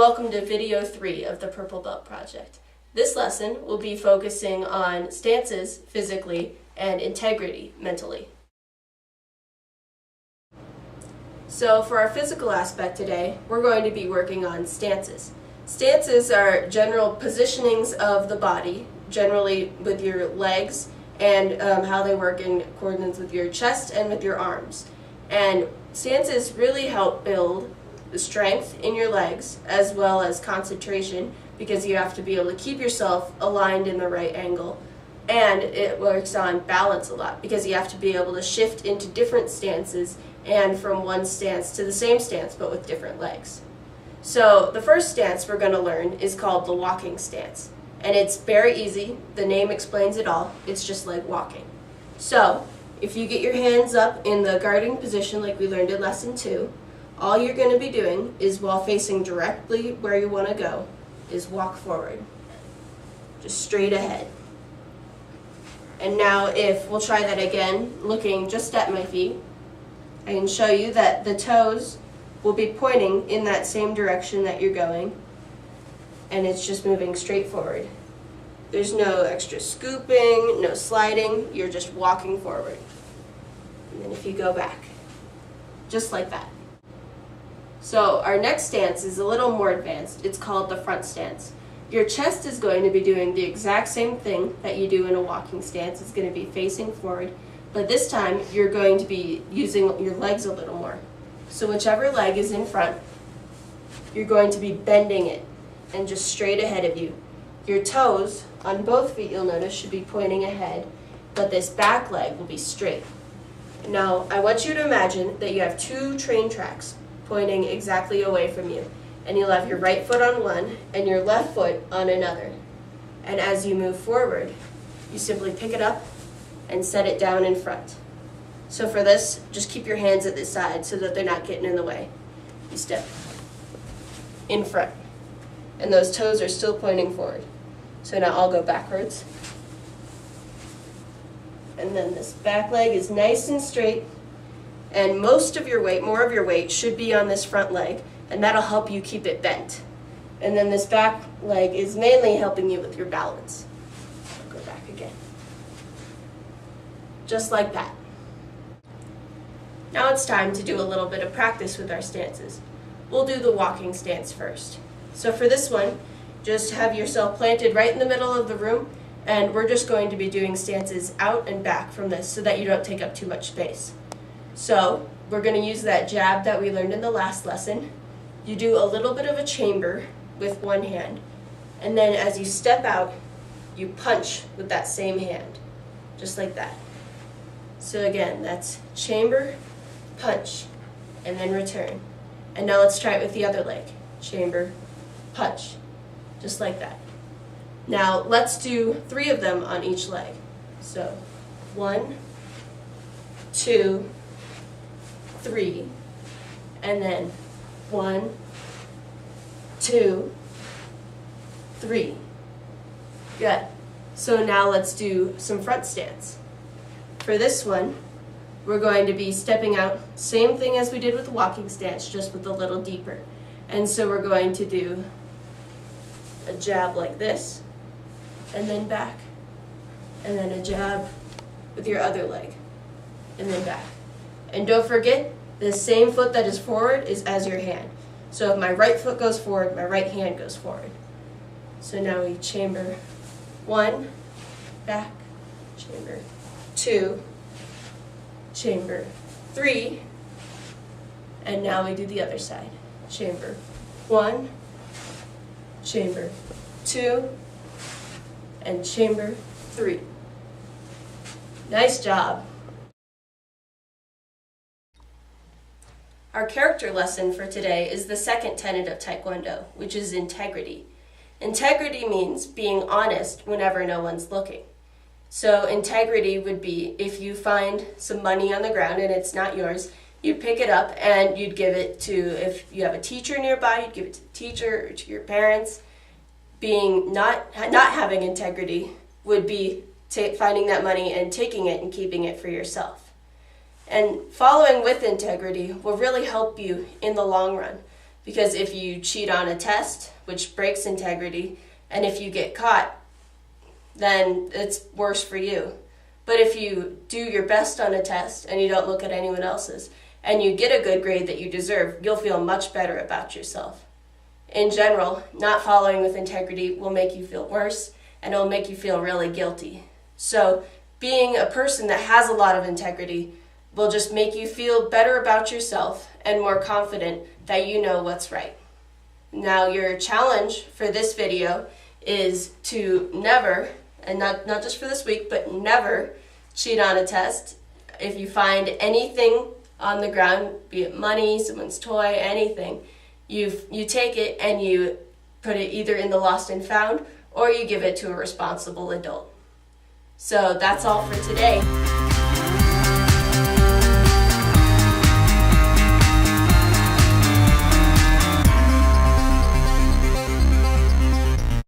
welcome to video 3 of the Purple Belt Project. This lesson will be focusing on stances physically and integrity mentally. So for our physical aspect today, we're going to be working on stances. Stances are general positionings of the body, generally with your legs, and how they work in coordinates with your chest and with your arms. And stances really help build the strength in your legs as well as concentration, because you have to be able to keep yourself aligned in the right angle. And it works on balance a lot because you have to be able to shift into different stances and from one stance to the same stance but with different legs. So the first stance we're going to learn is called the walking stance. And it's very easy. The name explains it all. It's just like walking. So if you get your hands up in the guarding position like we learned in lesson 2, all you're going to be doing is, while facing directly where you want to go, is walk forward. Just straight ahead. And now if we'll try that again, looking just at my feet, I can show you that the toes will be pointing in that same direction that you're going, and it's just moving straight forward. There's no extra scooping, no sliding, you're just walking forward. And then if you go back, just like that. So our next stance is a little more advanced. It's called the front stance. Your chest is going to be doing the exact same thing that you do in a walking stance. It's going to be facing forward, but this time you're going to be using your legs a little more. So whichever leg is in front, you're going to be bending it and just straight ahead of you. Your toes on both feet, you'll notice, should be pointing ahead, but this back leg will be straight. Now I want you to imagine that you have 2 train tracks pointing exactly away from you, and you'll have your right foot on one and your left foot on another. And as you move forward, you simply pick it up and set it down in front. So for this, just keep your hands at the side so that they're not getting in the way. You step in front, and those toes are still pointing forward. So now I'll go backwards. And then this back leg is nice and straight, and most of your weight, more of your weight, should be on this front leg, and that'll help you keep it bent. And then this back leg is mainly helping you with your balance. I'll go back again. Just like that. Now it's time to do a little bit of practice with our stances. We'll do the walking stance first. So for this one, just have yourself planted right in the middle of the room, and we're just going to be doing stances out and back from this so that you don't take up too much space. So we're going to use that jab that we learned in the last lesson. You do a little bit of a chamber with one hand, and then as you step out, you punch with that same hand, just like that. So again, that's chamber, punch, and then return. And now let's try it with the other leg. Chamber, punch, just like that. Now let's do 3 of them on each leg. So 1, 2, 3, and then 1, 2, 3. Good. So now let's do some front stance. For this one, we're going to be stepping out, same thing as we did with the walking stance, just with a little deeper. And so we're going to do a jab like this, and then back, and then a jab with your other leg, and then back. And don't forget, the same foot that is forward is as your hand. So if my right foot goes forward, my right hand goes forward. So now we chamber 1, back, chamber 2, chamber 3, and now we do the other side. Chamber 1, chamber 2, and chamber 3. Nice job. Our character lesson for today is the second tenet of Taekwondo, which is integrity. Integrity means being honest whenever no one's looking. So integrity would be, if you find some money on the ground and it's not yours, you pick it up and you'd give it to, if you have a teacher nearby, you'd give it to the teacher or to your parents. Being not having integrity would be finding that money and taking it and keeping it for yourself. And following with integrity will really help you in the long run, Because if you cheat on a test, which breaks integrity, and if you get caught, then it's worse for you. But if you do your best on a test and you don't look at anyone else's, and you get a good grade that you deserve, you'll feel much better about yourself. In general, not following with integrity will make you feel worse, and it'll make you feel really guilty. So being a person that has a lot of integrity will just make you feel better about yourself and more confident that you know what's right. Now, your challenge for this video is to never, and not just for this week, but never cheat on a test. If you find anything on the ground, be it money, someone's toy, anything, you take it and you put it either in the lost and found, or you give it to a responsible adult. So that's all for today.